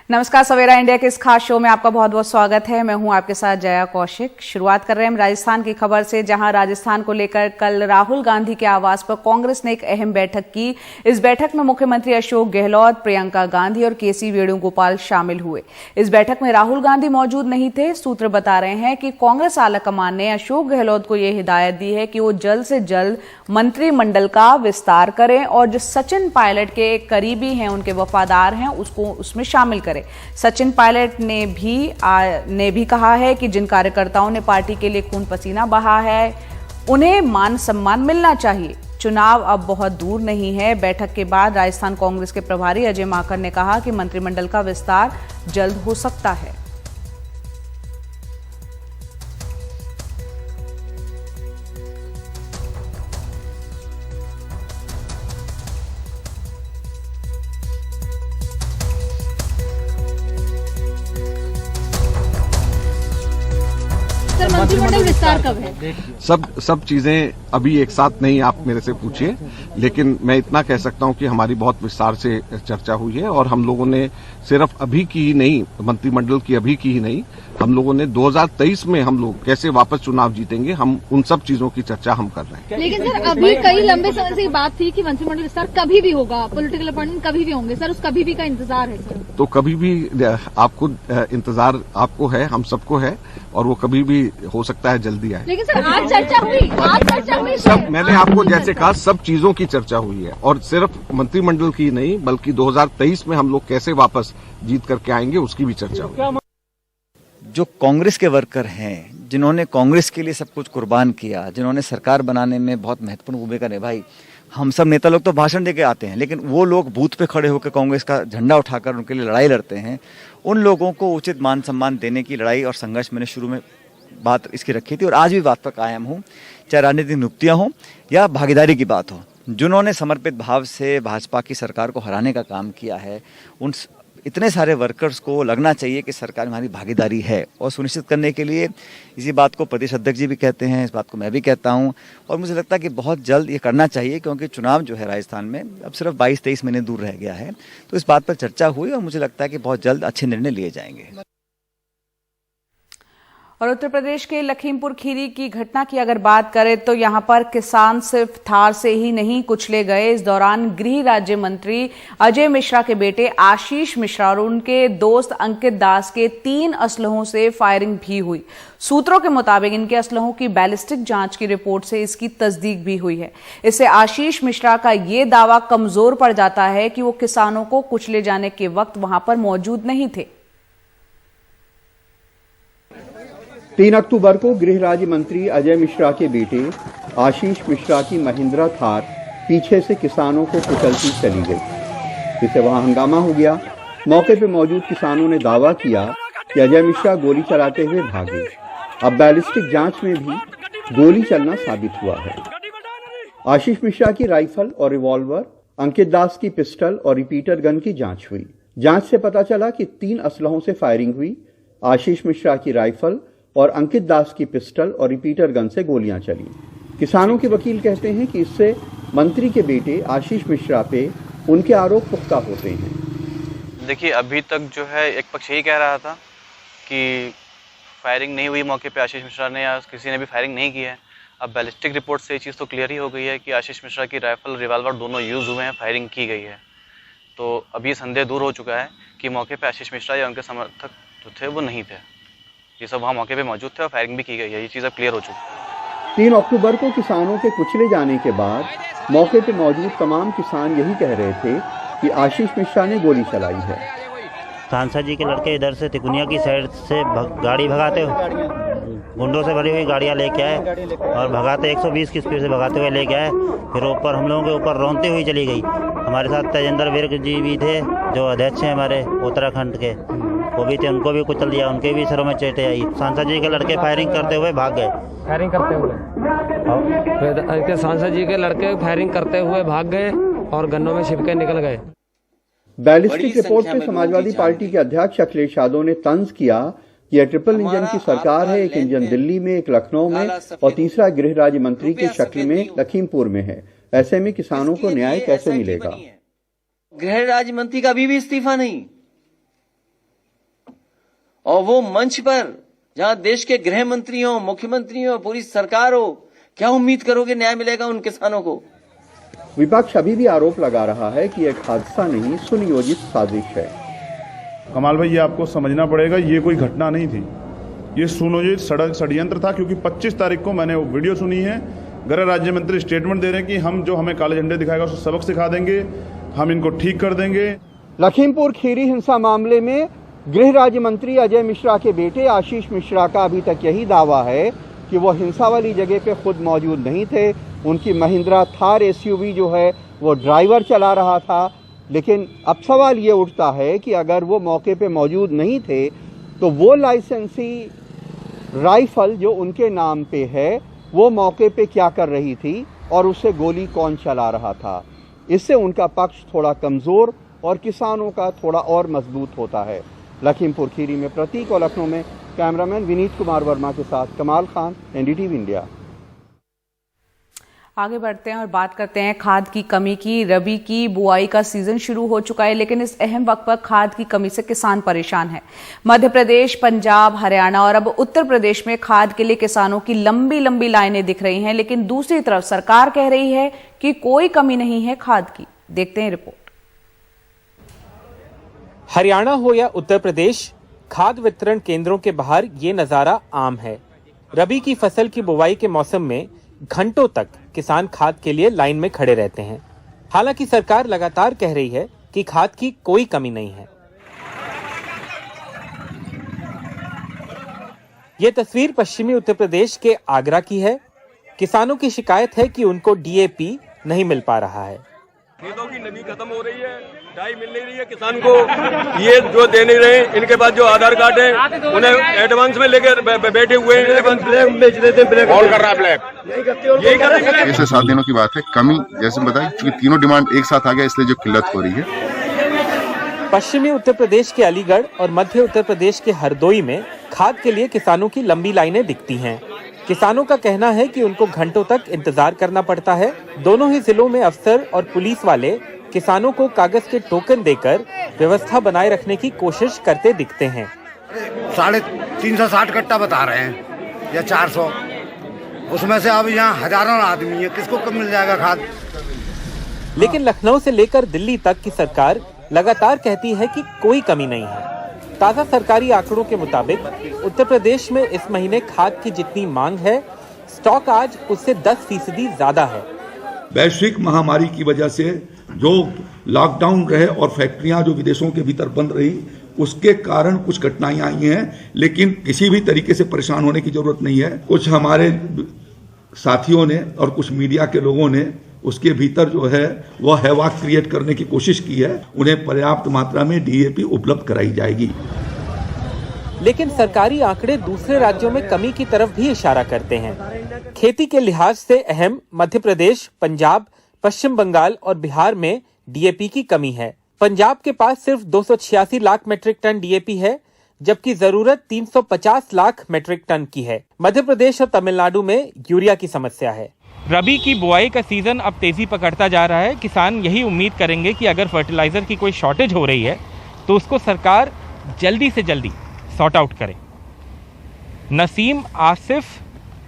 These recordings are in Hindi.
नमस्कार, सवेरा इंडिया के इस खास शो में आपका बहुत बहुत स्वागत है। मैं हूं आपके साथ जया कौशिक। शुरुआत कर रहे हैं राजस्थान की खबर से, जहां राजस्थान को लेकर कल राहुल गांधी के आवास पर कांग्रेस ने एक अहम बैठक की। इस बैठक में मुख्यमंत्री अशोक गहलोत, प्रियंका गांधी और केसी वेणुगोपाल शामिल हुए। इस बैठक में राहुल गांधी मौजूद नहीं थे। सूत्र बता रहे हैं कि कांग्रेस आलाकमान ने अशोक गहलोत को यह हिदायत दी है कि वो जल्द से जल्द मंत्रिमंडल का विस्तार करें और जो सचिन पायलट के करीबी हैं, उनके वफादार हैं, उसको उसमें शामिल करें। सचिन पायलट ने भी कहा है कि जिन कार्यकर्ताओं ने पार्टी के लिए खून पसीना बहा है, उन्हें मान सम्मान मिलना चाहिए। चुनाव अब बहुत दूर नहीं है। बैठक के बाद राजस्थान कांग्रेस के प्रभारी अजय माकन ने कहा कि मंत्रिमंडल का विस्तार जल्द हो सकता है। मंत्रिमंडल विस्तार कब है? सब चीजें अभी एक साथ नहीं आप मेरे से पूछिए, लेकिन मैं इतना कह सकता हूं कि हमारी बहुत विस्तार से चर्चा हुई है और हम लोगों ने सिर्फ अभी की ही नहीं, मंत्रिमंडल की अभी की ही नहीं, हम लोगों ने 2023 में हम लोग कैसे वापस चुनाव जीतेंगे, हम उन सब चीजों की चर्चा हम कर रहे हैं। लेकिन सर, अभी कई लंबे समय से बात थी कि मंत्रिमंडल विस्तार कभी भी होगा, पॉलिटिकल अपॉइंटमेंट कभी भी होंगे। सर, उस कभी भी का इंतजार है सर? तो कभी भी आपको इंतजार आपको है, हम सबको है, और वो कभी भी हो सकता है जल्दी आए। लेकिन सर, आज चर्चा हुई सब, मैंने आपको जैसे कहा, सब चीजों की चर्चा हुई है और सिर्फ मंत्रिमंडल की नहीं, बल्कि 2023 में हम लोग कैसे वापस जीत करके आएंगे उसकी भी चर्चा हुई। जो कांग्रेस के वर्कर हैं, जिन्होंने कांग्रेस के लिए सब कुछ कुर्बान किया, जिन्होंने सरकार बनाने में बहुत महत्वपूर्ण भूमिका निभाई, हम सब नेता लोग तो भाषण देके आते हैं, लेकिन वो लोग बूथ पे खड़े होकर कांग्रेस का झंडा उठाकर उनके लिए लड़ाई लड़ते हैं। उन लोगों को उचित मान सम्मान देने की लड़ाई और संघर्ष मैंने शुरू में बात इसकी रखी थी और आज भी बात पर कायम हूँ। चाहे राजनीतिक नियुक्तियाँ हों या भागीदारी की बात हो, जिन्होंने समर्पित भाव से भाजपा की सरकार को हराने का काम किया है, उन इतने सारे वर्कर्स को लगना चाहिए कि सरकार में हमारी भागीदारी है। और सुनिश्चित करने के लिए इसी बात को प्रदेश अध्यक्ष जी भी कहते हैं, इस बात को मैं भी कहता हूं, और मुझे लगता है कि बहुत जल्द ये करना चाहिए, क्योंकि चुनाव जो है राजस्थान में अब सिर्फ 22-23 महीने दूर रह गया है। तो इस बात पर चर्चा हुई और मुझे लगता है कि बहुत जल्द अच्छे निर्णय लिए जाएंगे। और उत्तर प्रदेश के लखीमपुर खीरी की घटना की अगर बात करें तो यहां पर किसान सिर्फ थार से ही नहीं कुचले गए। इस दौरान गृह राज्य मंत्री अजय मिश्रा के बेटे आशीष मिश्रा और उनके दोस्त अंकित दास के 3 असलहों से फायरिंग भी हुई। सूत्रों के मुताबिक इनके असलहों की बैलिस्टिक जांच की रिपोर्ट से इसकी तस्दीक भी हुई है। इससे आशीष मिश्रा का ये दावा कमजोर पड़ जाता है कि वो किसानों को कुचले जाने के वक्त वहां पर मौजूद नहीं थे। 3 अक्टूबर को गृह राज्य मंत्री अजय मिश्रा के बेटे आशीष मिश्रा की महिंद्रा थार पीछे से किसानों को कुचलती चली गई, जिससे वहां हंगामा हो गया। मौके पर मौजूद किसानों ने दावा किया कि अजय मिश्रा गोली चलाते हुए भागे। अब बैलिस्टिक जांच में भी गोली चलना साबित हुआ है। आशीष मिश्रा की राइफल और रिवॉल्वर, अंकित दास की पिस्टल और रिपीटर गन की जांच हुई। जांच से पता चला कि 3 असलहों से फायरिंग हुई। आशीष मिश्रा की राइफल और अंकित दास की पिस्टल और रिपीटर गन से गोलियां चली। किसानों के वकील कहते हैं कि इससे मंत्री के बेटे आशीष मिश्रा पे उनके आरोप पुख्ता होते हैं। देखिए, अभी तक जो है एक पक्ष यही कह रहा था कि फायरिंग नहीं हुई मौके पे, आशीष मिश्रा ने या किसी ने भी फायरिंग नहीं की है। अब बैलिस्टिक रिपोर्ट से ये चीज़ तो क्लियर ही हो गई है कि आशीष मिश्रा की राइफल, रिवॉल्वर दोनों यूज़ हुए हैं, फायरिंग की गई है। तो अभी संदेह दूर हो चुका है कि मौके पे आशीष मिश्रा या उनके समर्थक जो थे वो नहीं थे। ये सब वहाँ मौके पे मौजूद थे और फायरिंग भी की गई है। ये चीज़ अब क्लियर हो चुकी है। 3 अक्टूबर को किसानों के कुचले जाने के बाद मौके पे मौजूद तमाम किसान यही कह रहे थे कि आशीष मिश्रा ने गोली चलाई है। सांसद जी के लड़के इधर से तिकुनिया की साइड से गाड़ी भगाते गुंडों से भरी हुई गाड़ियां लेके आए और भगाते 120 की स्पीड से भगाते हुए लेके आए। फिर ऊपर हम लोगों के ऊपर रोनते हुई चली गई। हमारे साथ तेजेंद्र विर्क जी भी थे, जो अध्यक्ष हैं हमारे उत्तराखंड के, वो भी थे, उनको भी कुचल दिया, उनके भी सिरों में चोटें आई। सांसद जी के लड़के फायरिंग करते हुए भाग गए। फायरिंग करते हुए सांसद जी के लड़के फायरिंग करते हुए भाग गए और गन्नों में छिप के निकल गए। बैलिस्टिक रिपोर्ट पे समाजवादी पार्टी के अध्यक्ष अखिलेश यादव ने तंज किया कि यह ट्रिपल इंजन की सरकार है। एक इंजन दिल्ली में, एक लखनऊ में और तीसरा गृह राज्य मंत्री की शक्ल में लखीमपुर में है। ऐसे में किसानों को न्याय कैसे मिलेगा? गृह राज्य मंत्री का अभी भी इस्तीफा नहीं। और वो मंच पर जहां देश के गृह मंत्री हो, मुख्यमंत्री हो, पूरी सरकार हो, क्या उम्मीद करोगे न्याय मिलेगा उन किसानों को? विपक्ष अभी भी आरोप लगा रहा है कि एक हादसा नहीं, सुनियोजित साजिश है। कमाल भाई, ये आपको समझना पड़ेगा, ये कोई घटना नहीं थी, ये सुनियोजित षड्यंत्र था। क्योंकि 25 तारीख को मैंने वो वीडियो सुनी है, गृह राज्य मंत्री स्टेटमेंट दे रहे हैं कि हम जो हमें काले झंडे दिखाएगा उसको सबक सिखा देंगे, हम इनको ठीक कर देंगे। लखीमपुर खीरी हिंसा मामले में गृह राज्य मंत्री अजय मिश्रा के बेटे आशीष मिश्रा का अभी तक यही दावा है कि वो हिंसा वाली जगह पे खुद मौजूद नहीं थे। उनकी महिंद्रा थार एसयूवी जो है वो ड्राइवर चला रहा था। लेकिन अब सवाल ये उठता है कि अगर वो मौके पे मौजूद नहीं थे तो वो लाइसेंसी राइफल जो उनके नाम पे है वो मौके पे क्या कर रही थी और उससे गोली कौन चला रहा था। इससे उनका पक्ष थोड़ा कमजोर और किसानों का थोड़ा और मजबूत होता है। लखीमपुर खीरी में प्रतीक और लखनऊ में कैमरामैन विनीत कुमार वर्मा के साथ कमाल खान, एनडीटीवी इंडिया। आगे बढ़ते हैं और बात करते हैं खाद की कमी की। रबी की बुआई का सीजन शुरू हो चुका है, लेकिन इस अहम वक्त पर खाद की कमी से किसान परेशान है। मध्य प्रदेश, पंजाब, हरियाणा और अब उत्तर प्रदेश में खाद के लिए किसानों की लंबी लंबी लाइनें दिख रही हैं, लेकिन दूसरी तरफ सरकार कह रही है कि कोई कमी नहीं है खाद की। देखते हैं रिपोर्ट। हरियाणा हो या उत्तर प्रदेश, खाद वितरण केंद्रों के बाहर ये नजारा आम है। रबी की फसल की बुवाई के मौसम में घंटों तक किसान खाद के लिए लाइन में खड़े रहते हैं। हालांकि सरकार लगातार कह रही है कि खाद की कोई कमी नहीं है। ये तस्वीर पश्चिमी उत्तर प्रदेश के आगरा की है। किसानों की शिकायत है कि उनको डीएपी नहीं मिल पा रहा है। खेतों की नमी खत्म हो रही है, डाई मिल नहीं रही है किसान को। ये जो दे नहीं रहे, इनके पास जो आधार कार्ड है उन्हें एडवांस में लेकर बैठे हुए हैं। बेच देते हैं, कौन कर रहा है ब्लैक? यही कर रहे हैं। 6-7 दिनों की बात है। कमी जैसे बताई, क्योंकि तीनों डिमांड एक साथ आ गया, इसलिए जो किल्लत हो रही है। पश्चिमी उत्तर प्रदेश के अलीगढ़ और मध्य उत्तर प्रदेश के हरदोई में खाद के लिए किसानों की लंबी लाइनें दिखती हैं। किसानों का कहना है कि उनको घंटों तक इंतजार करना पड़ता है। दोनों ही जिलों में अफसर और पुलिस वाले किसानों को कागज के टोकन देकर व्यवस्था बनाए रखने की कोशिश करते दिखते हैं। 360 कट्टा बता रहे हैं या 400, उसमें से अब यहाँ हजारों आदमी है, किसको कब मिल जाएगा खाद? लेकिन लखनऊ से लेकर दिल्ली तक की सरकार लगातार कहती है कि कोई कमी नहीं है। ताजा सरकारी आंकड़ों के मुताबिक उत्तर प्रदेश में इस महीने खाद की जितनी मांग है, स्टॉक आज उससे 10% ज्यादा है। वैश्विक महामारी की वजह से जो लॉकडाउन रहे और फैक्ट्रियां जो विदेशों के भीतर बंद रही, उसके कारण कुछ कठिनाइयां आई हैं, लेकिन किसी भी तरीके से परेशान होने की जरूरत नहीं है। कुछ हमारे साथियों ने और कुछ मीडिया के लोगों ने उसके भीतर जो है वह हैवाक क्रिएट करने की कोशिश की है। उन्हें पर्याप्त मात्रा में डीएपी उपलब्ध कराई जाएगी। लेकिन सरकारी आंकड़े दूसरे राज्यों में कमी की तरफ भी इशारा करते हैं। खेती के लिहाज से अहम मध्य प्रदेश, पंजाब, पश्चिम बंगाल और बिहार में डीएपी की कमी है। पंजाब के पास सिर्फ 286 लाख मीट्रिक टन डीएपी है, जबकि जरूरत 350 लाख मीट्रिक टन की है। मध्य प्रदेश और तमिलनाडु में यूरिया की समस्या है। रबी की बुआई का सीजन अब तेजी पकड़ता जा रहा है। किसान यही उम्मीद करेंगे कि अगर फर्टिलाइजर की कोई शॉर्टेज हो रही है तो उसको सरकार जल्दी से जल्दी सॉर्ट आउट करे। नसीम, आसिफ,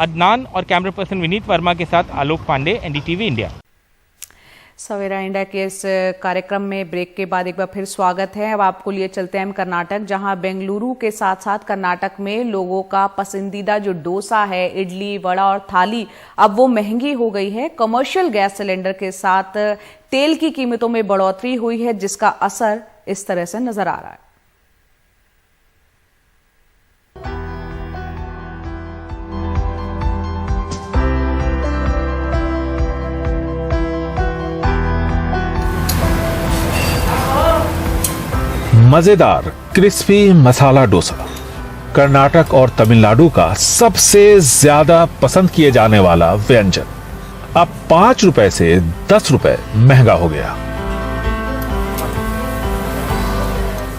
अदनान और कैमरा पर्सन विनीत वर्मा के साथ आलोक पांडे, एनडीटीवी इंडिया। सवेरा इंडिया के इस कार्यक्रम में ब्रेक के बाद एक बार फिर स्वागत है। अब आपको लिए चलते हैं हम कर्नाटक, जहां बेंगलुरु के साथ साथ कर्नाटक में लोगों का पसंदीदा जो डोसा है, इडली, वड़ा और थाली, अब वो महंगी हो गई है। कमर्शियल गैस सिलेंडर के साथ तेल की कीमतों में बढ़ोतरी हुई है, जिसका असर इस तरह से नजर आ रहा है। मजेदार क्रिस्पी मसाला डोसा कर्नाटक और तमिलनाडु का सबसे ज्यादा पसंद किए जाने वाला व्यंजन अब 5 रुपए से 10 रुपए महंगा हो गया।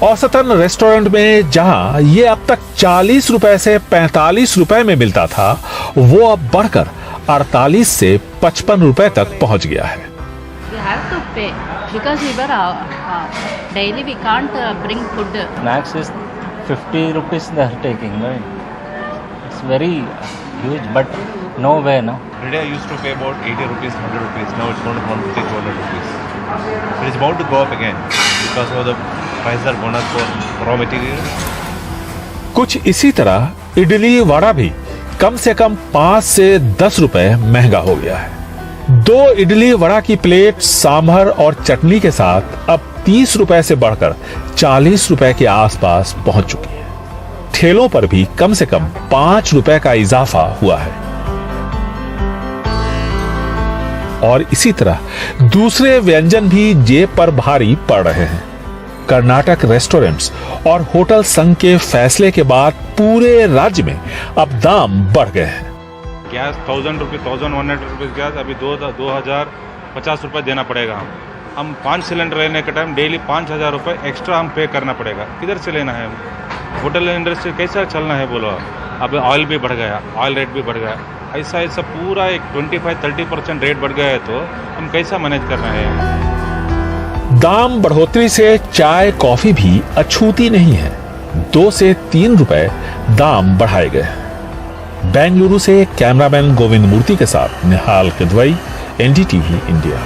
औसतन रेस्टोरेंट में जहां ये अब तक 40 रुपए से 45 रुपए में मिलता था, वो अब बढ़कर 48 से 55 रुपए तक पहुंच गया है। We have to pay because we were daily we can't bring food. Snacks is 50 rupees they are taking, right? It's very huge, but no way, no. Today I used to pay about 80 rupees, 100 rupees. Now it's going to 150, 200 rupees. It is about to go up again because of the prices are gone up for raw material. कुछ इसी तरह इडली वड़ा भी कम से कम 5 से 10 रुपए महंगा हो गया है। 2 इडली वड़ा की प्लेट सांभर और चटनी के साथ अब 30 रुपए से बढ़कर 40 रुपए के आसपास पहुंच चुकी है। ठेलों पर भी कम से कम 5 रुपए का इजाफा हुआ है। और इसी तरह दूसरे व्यंजन भी जेब पर भारी पड़ रहे हैं। कर्नाटक रेस्टोरेंट्स और होटल संघ के फैसले के बाद पूरे राज्य में अब दाम बढ़ गए हैं। गैस 1000 रुपये 1100 रुपीज़ गैस अभी 2050 रुपये देना पड़ेगा। हम 5 सिलेंडर लेने के टाइम डेली 5000 रुपये एक्स्ट्रा हम पे करना पड़ेगा। किधर से लेना है? होटल इंडस्ट्री कैसा चलना है बोलो? अब ऑयल भी बढ़ गया, ऑयल रेट भी बढ़ गया। ऐसा पूरा एक 25-30% रेट बढ़ गया है तो हम कैसा मैनेज करना है? दाम बढ़ोतरी से चाय कॉफी भी अछूती नहीं है। 2 से 3 रुपए दाम बढ़ाए गए हैं। बेंगलुरु से कैमरामैन गोविंद मूर्ति के साथ निहाल किदवई, एनडीटीवी इंडिया।